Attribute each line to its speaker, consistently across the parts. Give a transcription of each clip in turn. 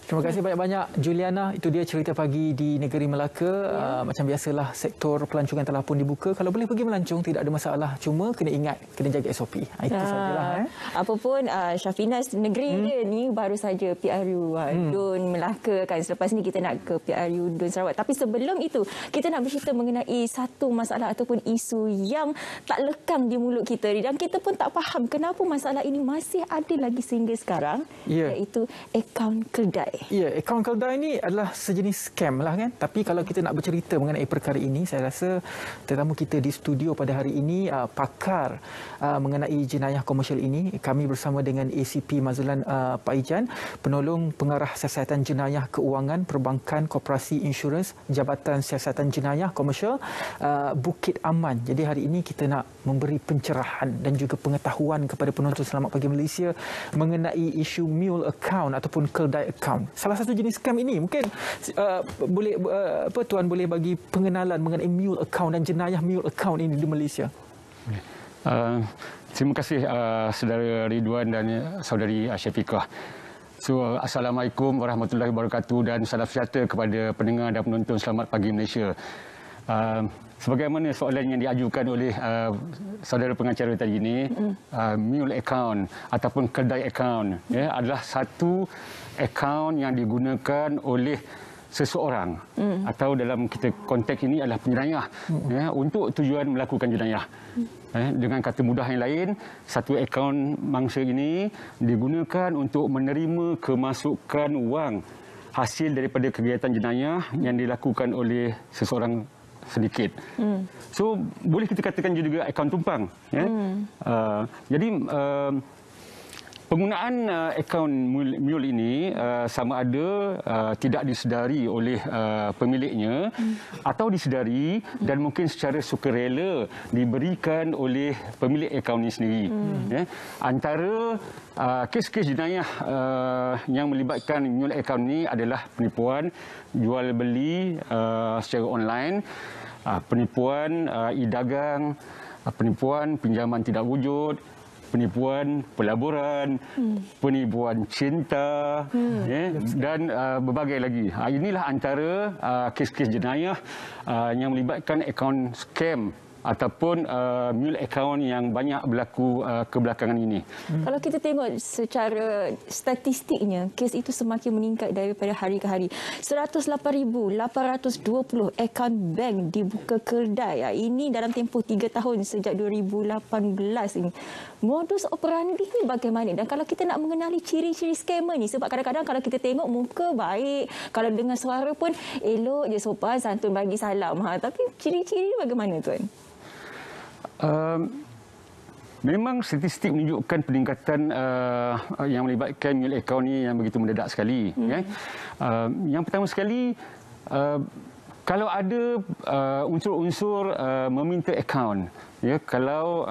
Speaker 1: Terima kasih banyak-banyak Juliana. Itu dia cerita pagi di negeri Melaka. Macam biasalah sektor pelancongan telah pun dibuka. Kalau boleh pergi melancong tidak ada masalah. Cuma kena ingat kena jaga SOP. Itu sajalah.
Speaker 2: Apapun Syafinas negeri dia ni baru saja PRU Dun Melaka kan. Selepas ni kita nak ke PRU Dun Sarawak. Tapi sebelum itu kita nak bercerita mengenai satu masalah ataupun isu yang tak lekang di mulut kita ni dan kita pun tak faham kenapa masalah ini masih ada lagi sehingga sekarang, iaitu akaun keldai.
Speaker 1: Ya, akaun keldai ini adalah sejenis scam lah kan. Tapi kalau kita nak bercerita mengenai perkara ini, saya rasa tetamu kita di studio pada hari ini pakar mengenai jenayah komersial ini. Kami bersama dengan ACP Mazlan Paijan, penolong pengarah siasatan jenayah keuangan Perbankan Koperasi Insurans Jabatan Siasatan Jenayah Komersial Bukit Aman. Jadi hari ini kita nak memberi pencerahan dan juga pengetahuan kepada penonton Selamat Pagi Malaysia mengenai isu mule account ataupun keldai account. Salah satu jenis scam ini mungkin boleh Tuan boleh bagi pengenalan mengenai mule account dan jenayah mule account ini di Malaysia.
Speaker 3: Terima kasih saudara Ridwan dan saudari Syafiqah. So, Assalamualaikum warahmatullahi wabarakatuh dan salam sejahtera kepada pendengar dan penonton Selamat Pagi Malaysia. Sebagaimana soalan yang diajukan oleh saudara pengacara tadi ini, mule account ataupun keldai account adalah satu akaun yang digunakan oleh seseorang atau dalam kita konteks ini adalah penyerayah untuk tujuan melakukan jenayah. Dengan kata mudah yang lain, satu akaun mangsa ini digunakan untuk menerima kemasukan wang hasil daripada kegiatan jenayah yang dilakukan oleh seseorang sedikit. So boleh kita katakan juga akaun tumpang. Jadi penggunaan akaun mule ini sama ada tidak disedari oleh pemiliknya atau disedari dan mungkin secara sukarela diberikan oleh pemilik akaun ini sendiri. Antara kes-kes jenayah yang melibatkan mule account ini adalah penipuan jual beli secara online, penipuan e-dagang, penipuan pinjaman tidak wujud, penipuan pelaburan, penipuan cinta dan berbagai lagi. Inilah antara kes-kes jenayah yang melibatkan akaun scam ataupun mule account yang banyak berlaku kebelakangan ini.
Speaker 2: Kalau kita tengok secara statistiknya, kes itu semakin meningkat daripada hari ke hari. 108,820 akaun bank dibuka keldai. Ini dalam tempoh 3 tahun sejak 2018 ini. Modus operandi ini bagaimana? Dan kalau kita nak mengenali ciri-ciri scammer ni, sebab kadang-kadang kalau kita tengok muka baik, kalau dengar suara pun elok je, sopan, santun, bagi salam. Tapi ciri-ciri bagaimana tuan?
Speaker 3: Memang statistik menunjukkan peningkatan yang melibatkan mule account ni yang begitu mendadak sekali. Yang pertama sekali, kalau ada unsur-unsur meminta akaun, kalau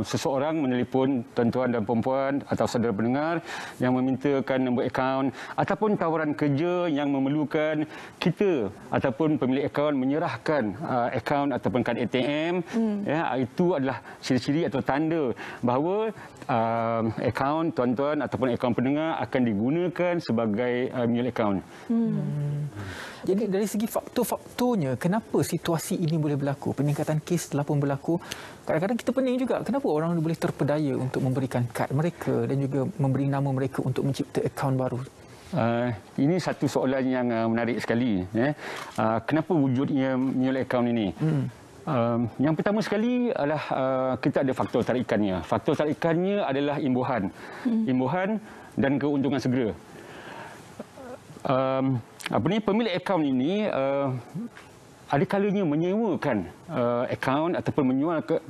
Speaker 3: seseorang menelpon tuan-tuan dan puan-puan atau saudara pendengar yang memintakan nombor akaun ataupun tawaran kerja yang memerlukan kita ataupun pemilik akaun menyerahkan akaun ataupun kad ATM, itu adalah ciri-ciri atau tanda bahawa akaun tuan-tuan ataupun akaun pendengar akan digunakan sebagai mule account.
Speaker 1: Jadi dari segi faktor-faktornya, kenapa situasi ini boleh berlaku? Peningkatan kes telah pun berlaku. Kadang-kadang kita pening juga, kenapa orang boleh terpedaya untuk memberikan kad mereka dan juga memberi nama mereka untuk mencipta akaun baru?
Speaker 3: Ini satu soalan yang menarik sekali. Kenapa wujudnya mule account ini? Yang pertama sekali adalah kita ada faktor tarikannya. Faktor tarikannya adalah imbuhan. Imbuhan dan keuntungan segera. Pemilik akaun ini ada kalanya menyewakan akaun ataupun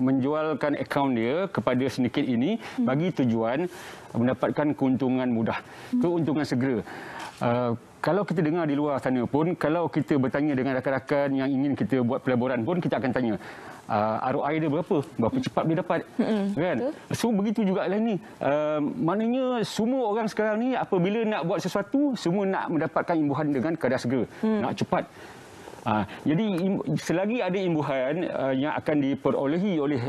Speaker 3: menjualkan akaun dia kepada syndicate ini bagi tujuan mendapatkan keuntungan mudah, keuntungan segera. Kalau kita dengar di luar sana pun, kalau kita bertanya dengan rakan-rakan yang ingin kita buat pelaburan pun, kita akan tanya ROI dia berapa cepat dia dapat, kan? So begitu juga lah ni. Maknanya semua orang sekarang ni apabila nak buat sesuatu, semua nak mendapatkan imbuhan dengan kadar segera, nak cepat. Jadi selagi ada imbuhan yang akan diperolehi oleh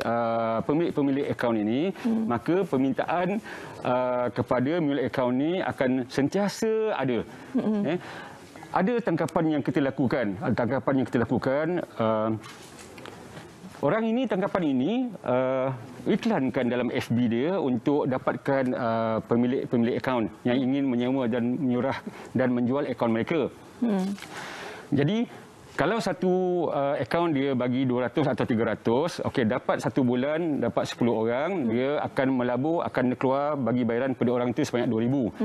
Speaker 3: pemilik akaun ini, maka permintaan kepada pemilik akaun ini akan sentiasa ada. Ada tangkapan yang kita lakukan. Orang ini, tangkapan ini iklankan dalam FB dia untuk dapatkan pemilik akaun yang ingin menyewa dan menyurah dan menjual akaun mereka. Jadi kalau satu akaun dia bagi 200 atau 300, okey, dapat satu bulan dapat 10 orang, dia akan melabur, akan keluar bagi bayaran pada orang itu sebanyak 2,000.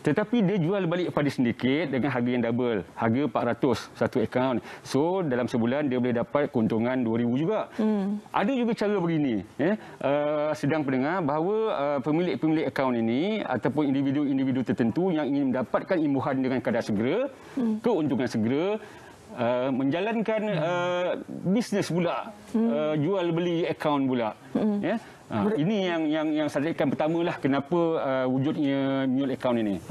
Speaker 3: Tetapi dia jual balik pada sindiket dengan harga yang double, harga 400 satu akaun. So dalam sebulan dia boleh dapat keuntungan 2,000 juga. Ada juga cara begini, sedang pendengar, bahawa pemilik akaun ini ataupun individu-individu tertentu yang ingin mendapatkan imbuhan dengan kadar segera, keuntungan segera, menjalankan bisnes pula, jual beli akaun pula. Ini yang sadakan pertamalah kenapa wujudnya mule account ini.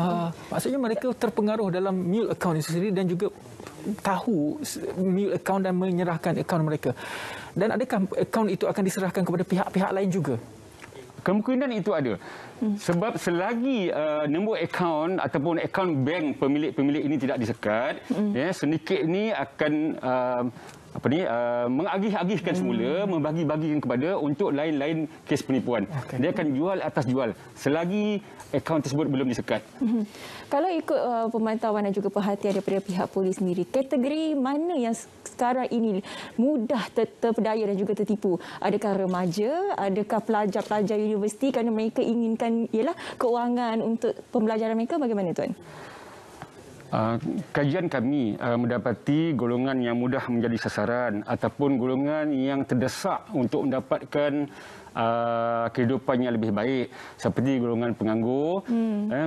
Speaker 1: Maksudnya mereka terpengaruh dalam mule account itu sendiri dan juga tahu mule account dan menyerahkan akaun mereka. Dan adakah akaun itu akan diserahkan kepada pihak-pihak lain juga?
Speaker 3: Kemungkinan itu ada. Sebab selagi nombor akaun ataupun akaun bank pemilik ini tidak disekat, sindiket ini akan mengagih-agihkan semula, membagi-bagikan kepada untuk lain-lain kes penipuan. Dia akan jual atas jual selagi akaun tersebut belum disekat.
Speaker 2: Kalau ikut pemantauan dan juga perhatian daripada pihak polis sendiri, kategori mana yang sekarang ini mudah terpedaya dan juga tertipu? Adakah remaja? Adakah pelajar-pelajar universiti kerana mereka inginkan ialah keuangan untuk pembelajaran mereka? Bagaimana Tuan?
Speaker 3: Kajian kami mendapati golongan yang mudah menjadi sasaran ataupun golongan yang terdesak untuk mendapatkan kehidupan yang lebih baik, seperti golongan penganggur,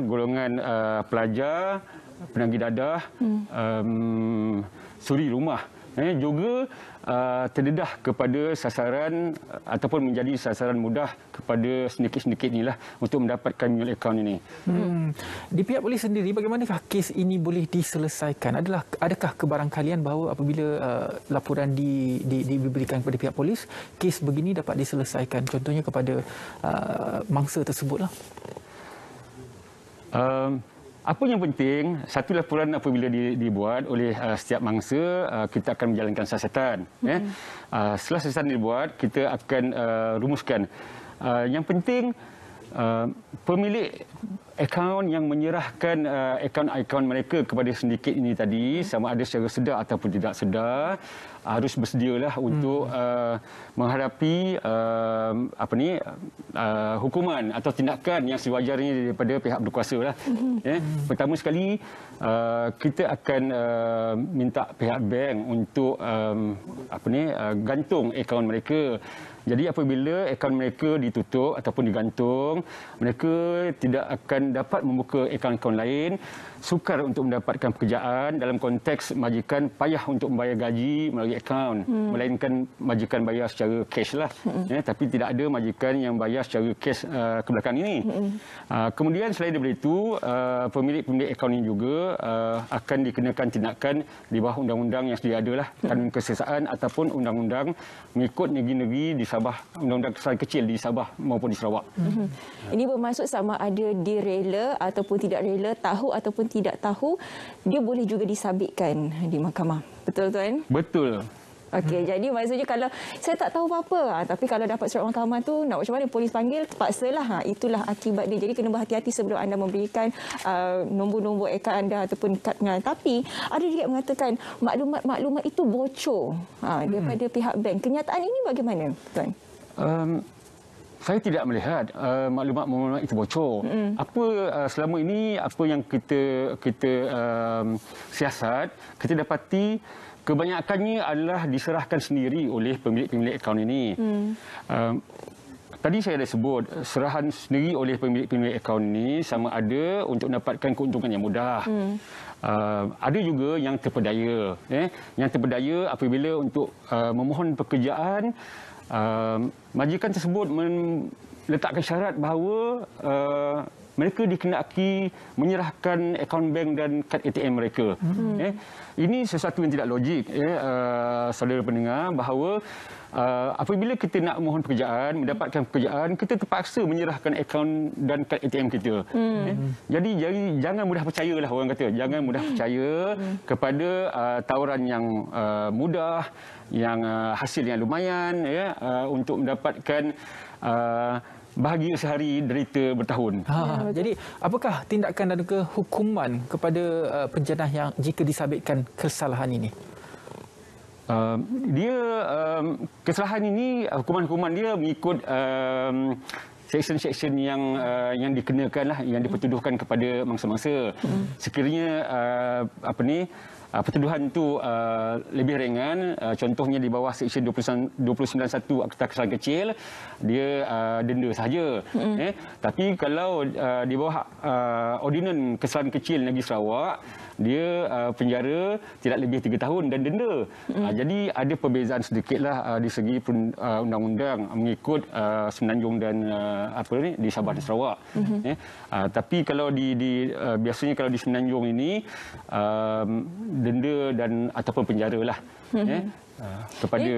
Speaker 3: golongan pelajar, penagih dadah, suri rumah, juga terdedah kepada sasaran ataupun menjadi sasaran mudah kepada sindiket-sindiket inilah untuk mendapatkan mule account ini.
Speaker 1: Di pihak polis sendiri, bagaimanakah kes ini boleh diselesaikan? Adakah kebarangkalian bahawa apabila laporan diberikan kepada pihak polis, kes begini dapat diselesaikan, contohnya kepada mangsa tersebutlah?
Speaker 3: Apa yang penting, satu laporan apabila dibuat oleh setiap mangsa, kita akan menjalankan siasatan. Setelah siasatan dibuat, kita akan rumuskan. Yang penting, pemilik akaun yang menyerahkan akaun mereka kepada sindiket ini tadi, sama ada secara sedar ataupun tidak sedar, harus bersedialah untuk menghadapi hukuman atau tindakan yang sewajarnya daripada pihak berkuasa lah. Pertama sekali, kita akan minta pihak bank untuk gantung akaun mereka. Jadi apabila akaun mereka ditutup ataupun digantung, mereka tidak akan dapat membuka akaun-akaun lain, sukar untuk mendapatkan pekerjaan, dalam konteks majikan payah untuk membayar gaji melalui akaun, melainkan majikan bayar secara cash lah. Tapi tidak ada majikan yang bayar secara cash ke belakang ini. Kemudian selain daripada itu, pemilik akaun ini juga akan dikenakan tindakan di bawah undang-undang yang sedia ada lah, kanun kesesaan ataupun undang-undang mengikut negeri-negeri di Sabah, undang-undang kesalahan kecil di Sabah maupun di Sarawak.
Speaker 2: Ini bermaksud sama ada dia rela ataupun tidak rela, tahu ataupun tidak tahu, dia boleh juga disabitkan di mahkamah. Betul Tuan?
Speaker 3: Betul.
Speaker 2: Okey, jadi maksudnya kalau saya tak tahu apa-apa, tapi kalau dapat surat mahkamah tu nak macam mana, polis panggil, terpaksalah. Itulah akibat dia. Jadi kena berhati-hati sebelum anda memberikan nombor-nombor akaun anda ataupun kad pengenalan. Tapi ada juga yang mengatakan maklumat-maklumat itu bocor daripada pihak bank. Kenyataan ini bagaimana Tuan?
Speaker 3: Saya tidak melihat maklumat-maklumat itu bocor. Selama ini apa yang kita siasat, kita dapati kebanyakannya adalah diserahkan sendiri oleh pemilik akaun ini. Tadi saya dah sebut, serahan sendiri oleh pemilik akaun ini sama ada untuk mendapatkan keuntungan yang mudah. Ada juga yang terpedaya. Yang terpedaya apabila untuk memohon pekerjaan, majikan tersebut meletakkan syarat bahawa mereka dikenaki menyerahkan akaun bank dan kad ATM mereka. Ini sesuatu yang tidak logik, saudara pendengar, bahawa apabila kita nak mohon pekerjaan, mendapatkan pekerjaan, kita terpaksa menyerahkan akaun dan kad ATM kita. Jadi jangan mudah percayalah, orang kata. Jangan mudah percaya kepada tawaran yang mudah, yang hasil yang lumayan, untuk mendapatkan bahagia sehari, derita bertahun.
Speaker 1: Jadi apakah tindakan dan juga hukuman kepada penjenayah yang jika disabitkan kesalahan ini?
Speaker 3: Kesalahan ini, hukuman-hukuman dia mengikut section-section yang dikenakan lah, yang dipertuduhkan kepada mangsa-mangsa. Sekiranya pertuduhan itu lebih ringan, contohnya di bawah seksyen 291 Akta Kesalahan Kecil, dia denda sahaja. Tapi kalau di bawah Ordinan Kesalahan Kecil Negeri Sarawak, dia penjara tidak lebih 3 tahun dan denda. Jadi ada perbezaan sedikitlah di segi undang-undang mengikut Semenanjung dan di Sabah dan Sarawak. Tapi kalau biasanya kalau di Semenanjung ini denda dan ataupun penjara lah kepada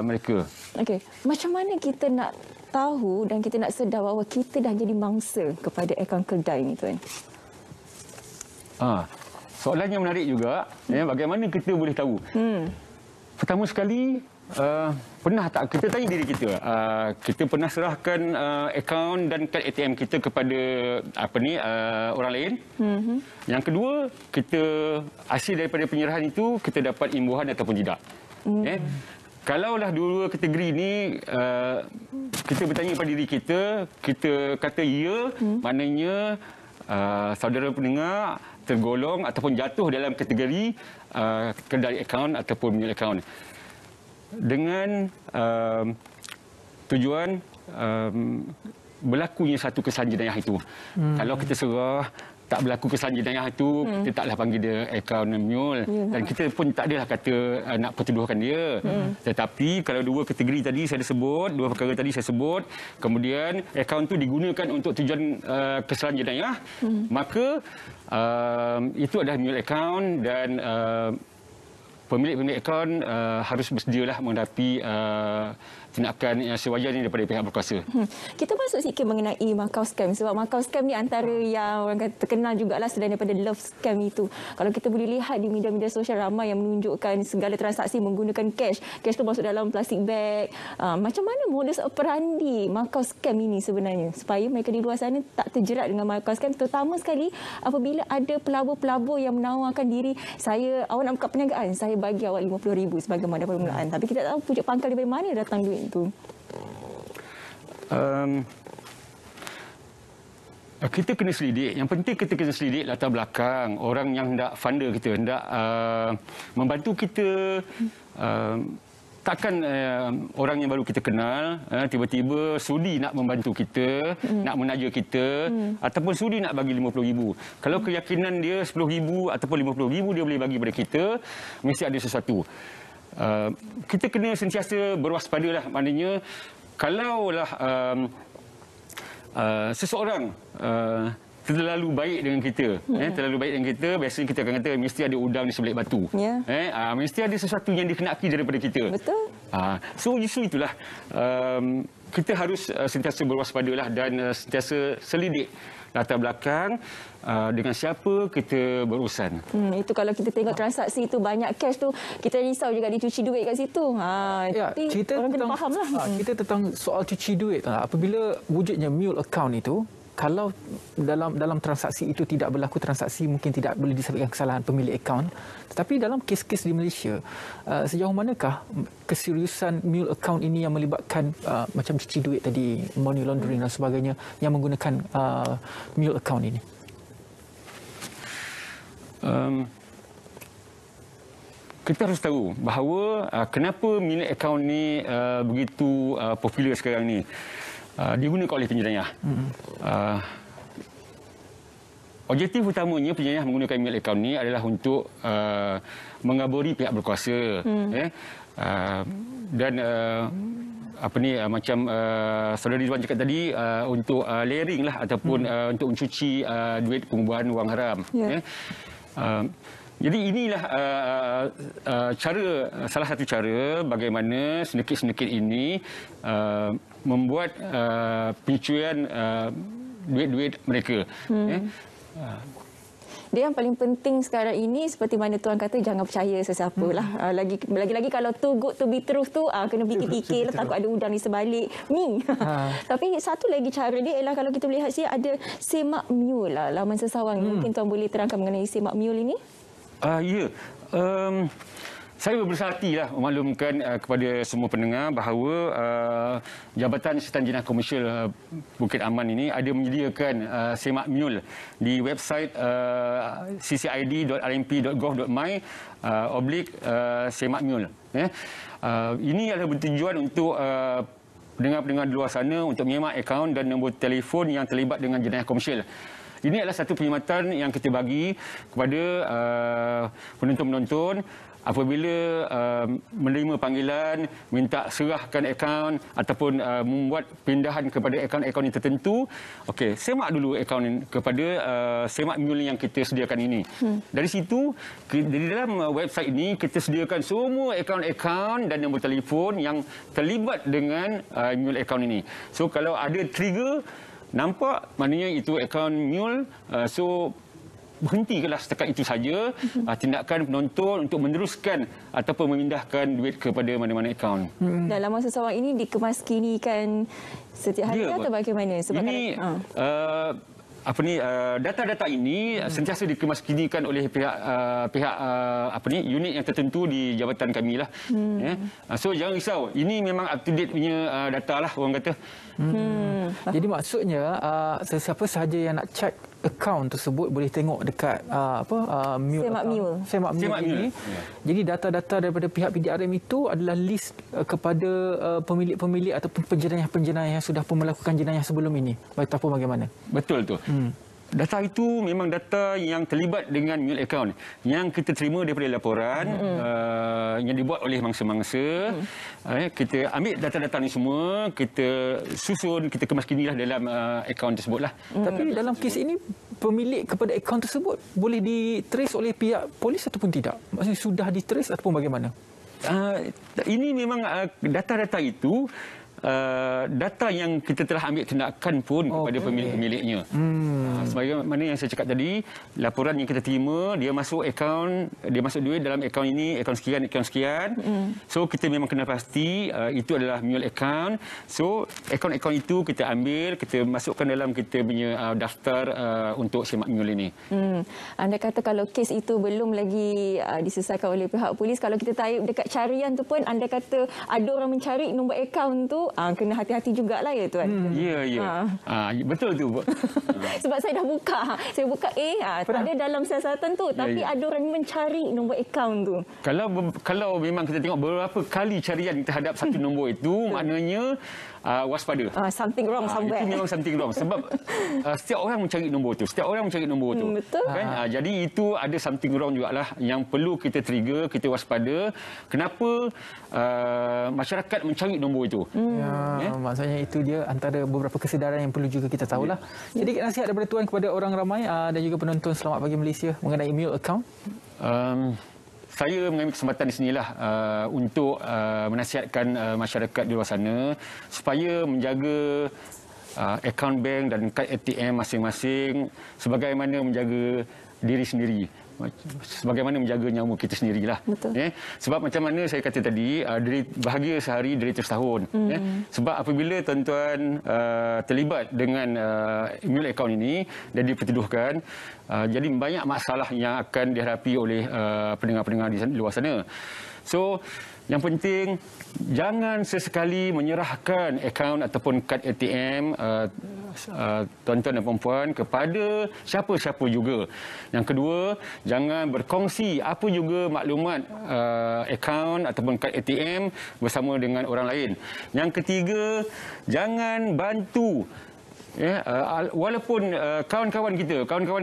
Speaker 3: mereka.
Speaker 2: Okey, macam mana kita nak tahu dan kita nak sedar bahawa kita dah jadi mangsa kepada akaun kedai ni, tuan?
Speaker 3: Soalan yang menarik juga, bagaimana kita boleh tahu? Pertama sekali, pernah tak kita tanya diri kita, kita pernah serahkan akaun dan kad ATM kita kepada orang lain? Yang kedua, kita hasil daripada penyerahan itu kita dapat imbuhan ataupun tidak? Kalaulah dua kategori ini kita bertanya pada diri kita, kita kata ya, maknanya saudara pendengar tergolong ataupun jatuh dalam kategori kedai akaun ataupun milik akaun. Dengan tujuan berlakunya satu kesalahan jenayah itu. Kalau kita serah tak berlaku kesalahan jenayah itu, kita taklah panggil dia akaun mule, dan kita pun tak adalah kata nak pertuduhkan dia. Tetapi kalau dua kategori tadi saya sebut, dua perkara tadi saya sebut, kemudian akaun itu digunakan untuk tujuan kesalahan jenayah, maka itu adalah mule akaun, dan pemilik akaun harus bersedialah menghadapi tindakan yang sewajarnya daripada pihak berkuasa.
Speaker 2: Kita masuk sikit mengenai Macau Scam, sebab Macau Scam ni antara yang orang kata terkenal jugalah selain daripada Love Scam itu. Kalau kita boleh lihat di media-media sosial, ramai yang menunjukkan segala transaksi menggunakan cash. Cash tu masuk dalam plastik bag. Macam mana modus operandi Macau Scam ini sebenarnya, supaya mereka di luar sana tak terjerat dengan Macau Scam, terutama sekali apabila ada pelabur-pelabur yang menawarkan diri, awak nak buka perniagaan, saya bagi awak RM50,000 sebagai modal permulaan. Tapi kita tak tahu pucuk pangkal daripada mana datang duit itu.
Speaker 3: Kita kena selidik. Yang penting kita kena selidik latar belakang orang yang hendak funder kita, hendak membantu kita. Takkan orang yang baru kita kenal tiba-tiba sudi nak membantu kita, nak menaja kita, ataupun sudi nak bagi RM50,000. Kalau keyakinan dia RM10,000 ataupun RM50,000 dia boleh bagi kepada kita, mesti ada sesuatu. Kita kena sentiasa berwaspadalah. Maknanya kalaulah seseorang terlalu baik dengan kita, biasanya kita akan kata mesti ada udang di sebelah batu. Mesti ada sesuatu yang dikenaki daripada kita.
Speaker 2: Betul.
Speaker 3: So justru itulah kita harus sentiasa berwaspadalah dan sentiasa selidik latar belakang dengan siapa kita berurusan.
Speaker 2: Itu kalau kita tengok transaksi itu banyak cash tu, kita risau juga dicuci duit kat situ. Tapi orang kena faham lah.
Speaker 1: Kita tentang soal cuci duit. Apabila wujudnya mule account itu, kalau dalam transaksi itu tidak berlaku transaksi, mungkin tidak boleh disebutkan kesalahan pemilik akaun. Tetapi dalam kes-kes di Malaysia, sejauh manakah keseriusan mule account ini yang melibatkan macam cuci duit tadi, money laundering dan sebagainya, yang menggunakan mule account ini?
Speaker 3: Kita harus tahu bahawa kenapa milik akaun ni begitu popular sekarang ni. Digunakan oleh penjenayah. Objektif utamanya penjenayah menggunakan email akaun ni adalah untuk mengaburi pihak berkuasa. Dan macam saudara Ridwan cakap tadi, untuk layering lah ataupun untuk mencuci duit pengubuhan wang haram. Jadi inilah salah satu cara bagaimana sedikit-sedikit ini membuat pencucian duit-duit mereka.
Speaker 2: Dia yang paling penting sekarang ini, seperti mana Tuan kata, jangan percaya sesiapa lah. Lagi-lagi kalau too good to be truth tu, kena fikir-fikir, takut ada udang di sebalik mi. Tapi satu lagi cara dia ialah kalau kita lihat sini ada semak mule lah, laman sesawang. Mungkin Tuan boleh terangkan mengenai semak mule ini?
Speaker 3: Ya. Saya berbesar hatilah memaklumkan kepada semua pendengar bahawa Jabatan Siasatan Jenayah Komersial Bukit Aman ini ada menyediakan semak mule di website ccid.rmp.gov.my /semak mule. Ini adalah bertujuan untuk pendengar-pendengar di luar sana untuk menyemak akaun dan nombor telefon yang terlibat dengan jenayah komersial. Ini adalah satu perkhidmatan yang kita bagi kepada penonton-penonton apabila menerima panggilan, minta serahkan akaun ataupun membuat pindahan kepada akaun-akaun yang tertentu. Okey, semak dulu akaun kepada semak mule yang kita sediakan ini. Dari situ, di dalam website ini kita sediakan semua akaun-akaun dan nombor telefon yang terlibat dengan mule akaun ini. So kalau ada trigger nampak, maknanya itu akaun mule, so berhentikanlah setakat itu saja tindakan penonton untuk meneruskan ataupun memindahkan duit kepada mana-mana akaun.
Speaker 2: Dan laman sesawang ini dikemaskinikan setiap hari atau bagaimana? Sebab
Speaker 3: ini data-data ini sentiasa dikemaskinikan oleh pihak unit yang tertentu di jabatan kami lah. So jangan risau, ini memang up to date punya data lah orang kata.
Speaker 1: Jadi maksudnya sesiapa sahaja yang nak check akaun tersebut boleh tengok dekat semak mule ini. Jadi data-data daripada pihak PDRM itu adalah list kepada pemilik-pemilik ataupun penjenayah yang sudah pun melakukan jenayah sebelum ini. Ataupun bagaimana?
Speaker 3: Betul tu. Data itu memang data yang terlibat dengan mule account yang kita terima daripada laporan yang dibuat oleh mangsa-mangsa. Kita ambil data-data ni semua, kita susun, kita kemaskinilah dalam akaun tersebutlah.
Speaker 1: Tapi dalam kes ini pemilik kepada akaun tersebut boleh ditrace oleh pihak polis ataupun tidak? Maksudnya sudah ditrace ataupun bagaimana?
Speaker 3: Ini memang data-data itu data yang kita telah ambil tindakan pun kepada pemilik-pemiliknya. Sebagaimana yang saya cakap tadi, laporan yang kita terima, dia masuk akaun, dia masuk duit dalam akaun ini, akaun sekian. So kita memang kena pasti itu adalah mule account. So akaun-akaun itu kita ambil, kita masukkan dalam kita punya daftar untuk semak mule ini.
Speaker 2: Anda kata kalau kes itu belum lagi diselesaikan oleh pihak polis, kalau kita type dekat carian tu pun anda kata ada orang mencari nombor akaun tu, kena hati-hati jugalah ya Tuan.
Speaker 3: Ya. Betul tu.
Speaker 2: Sebab saya dah buka. Saya buka tak ada dalam siasatan tu, tapi ada orang mencari nombor akaun tu.
Speaker 3: Kalau memang kita tengok berapa kali carian terhadap satu nombor itu, maknanya waspada.
Speaker 2: Something wrong somewhere.
Speaker 3: Itu memang something wrong sebab setiap orang mencari nombor tu.
Speaker 2: Betul.
Speaker 3: Kan? Jadi itu ada something wrong jugalah yang perlu kita trigger, kita waspada. Kenapa masyarakat mencari nombor itu?
Speaker 1: Maksudnya itu dia antara beberapa kesedaran yang perlu juga kita tahulah. Sedikit nasihat daripada Tuan kepada orang ramai dan juga penonton Selamat Pagi Malaysia mengenai mule account.
Speaker 3: Saya mengambil kesempatan di sinilah untuk menasihatkan masyarakat di luar sana supaya menjaga akaun bank dan kad ATM masing-masing sebagaimana menjaga diri sendiri. Sebagaimana menjaga nyawa kita sendirilah. Sebab macam mana saya kata tadi, bahagia sehari dari 100 tahun. Sebab apabila tuan-tuan terlibat dengan mule account ini dan dipertuduhkan, jadi banyak masalah yang akan dihadapi oleh pendengar-pendengar di luar sana. So yang penting, jangan sesekali menyerahkan akaun ataupun kad ATM tuan-tuan dan puan-puan kepada siapa-siapa juga. Yang kedua, jangan berkongsi apa juga maklumat akaun ataupun kad ATM bersama dengan orang lain. Yang ketiga, jangan bantu Ya, walaupun kawan-kawan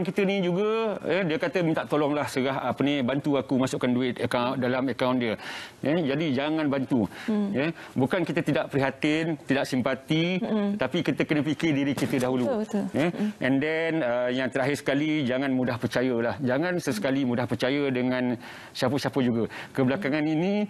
Speaker 3: kita ni juga dia kata minta tolonglah serah bantu aku masukkan duit dalam akaun dia. Ya, jadi jangan bantu. Ya, bukan kita tidak prihatin, tidak simpati, tapi kita kena fikir diri kita dahulu.
Speaker 2: Betul.
Speaker 3: Ya, and then yang terakhir sekali, jangan mudah percayalah. Jangan sesekali mudah percaya dengan siapa-siapa juga. Kebelakangan ini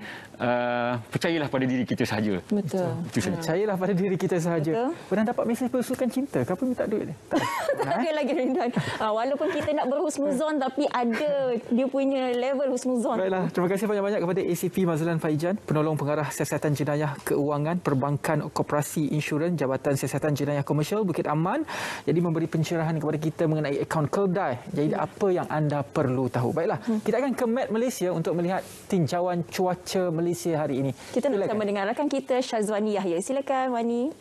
Speaker 3: percayalah pada diri kita sahaja.
Speaker 2: Betul.
Speaker 3: Itu saja.
Speaker 1: Percayalah pada diri kita sahaja. Pernah dapat mesej bersukan cinta? Kenapa minta duit ni? Tak.
Speaker 2: Tak ada lagi Ridwan. Walaupun kita nak berhusnuzon tapi ada dia punya level husnuzon.
Speaker 1: Baiklah, terima kasih banyak-banyak kepada ACP Mazlan Faijan, penolong pengarah siasatan jenayah keuangan, perbankan, koperasi insurans, Jabatan Siasatan Jenayah Komersial Bukit Aman. Jadi memberi pencerahan kepada kita mengenai akaun keldai. Jadi apa yang anda perlu tahu. Baiklah, kita akan ke Met Malaysia untuk melihat tinjauan cuaca Malaysia hari ini.
Speaker 2: Kita nak bersama dengan rakan kita Syazwani Yahya. Silakan Wani.